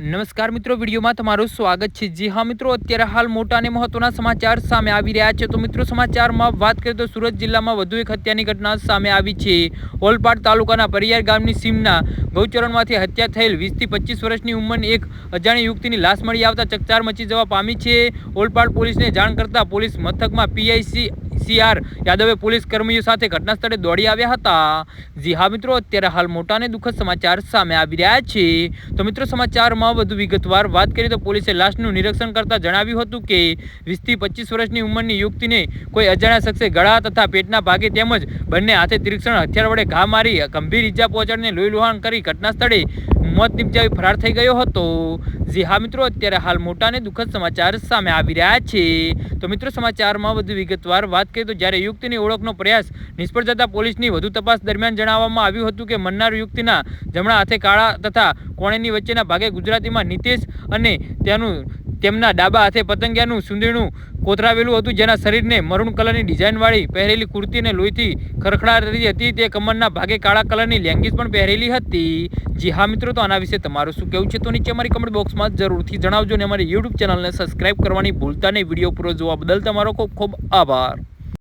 નમસ્કાર મિત્રો, વિડીયોમાં તમારું સ્વાગત છે। જી હા મિત્રો, અત્યારે હાલ મોટા અને મહત્વના સમાચાર સામે આવી રહ્યા છે। તો મિત્રો, સમાચારમાં વાત કરીએ તો સુરત જિલ્લામાં વધુ એક હત્યાની ઘટના સામે આવી છે। ઓલપાડ તાલુકાના પરિયાર ગામની સીમના ગૌચરણમાંથી હત્યા થયેલ 20 થી 25 વર્ષની ઉંમરની એક અજાણી યુવતીની લાશ મળી આવતા ચકચાર મચી જવા પામી છે। ઓલપાડ પોલીસને જાણ કરતા પોલીસ મથકમાં પીઆઈ CR યાદવે પોલીસ કર્મીઓ સાથે ઘટના સ્થળે દોડી આવ્યા હતા। જી હા મિત્રો, અત્યારે હાલ મોટા અને દુઃખદ સમાચાર સામે આવી રહ્યા છે। તો મિત્રો, સમાચારમાં વધુ વિગતવાર વાત કરીએ તો પોલીસે લાશનું નિરીક્ષણ કરતા જણાવ્યું હતું કે 20 થી 25 વર્ષની ઉંમરની યુવતીને કોઈ અજાણ્યા શખ્સે ગળા તથા પેટના ભાગે તેમજ બંને હાથે તીક્ષ્ણ હથિયાર વડે ઘા મારી ગંભીર ઈજા પહોંચાડીને લોહીલુહાણ કરી ઘટના સ્થળે મોત નિપજાવી ફરાર થઈ ગયો હતો। જી હા મિત્રો, અત્યારે હાલ મોટા અને દુઃખદ સમાચાર સામે આવી રહ્યા છે। તો મિત્રો, સમાચારમાં વધુ વિગતવાર વાત કરીએ તો જ્યારે યુવતીની ઓળખનો પ્રયાસ નિષ્ફળ જતા પોલીસની વધુ તપાસ દરમિયાન જણાવવામાં આવ્યું હતું કે મરનાર યુવતીના જમણા હાથે કાળા તથા કોણીની વચ્ચેના ભાગે ગુજરાતીમાં નિતેશ અને તેમના ડાબા હાથે પતંગિયાનું સુંદરનું કોતરાવેલું હતું, જેના શરીરને મરૂન કલરની ડિઝાઇનવાળી પહેરેલી કુર્તી અને લોહીથી ખરખડાતી હતી। તે કમરના ભાગે કાળા કલરની લેંગીસ પણ પહેરેલી હતી। જી હા મિત્રો, તો આના વિશે તમારું શું કહેવું છે તો નીચે અમારી કમેન્ટ બોક્સમાં જરૂરથી જણાવજો અને અમારી યુટ્યુબ ચેનલને સબસ્ક્રાઇબ કરવાની ભૂલતા નહીં। વિડીયો પૂરો જોવા બદલ તમારો ખૂબ ખૂબ આભાર।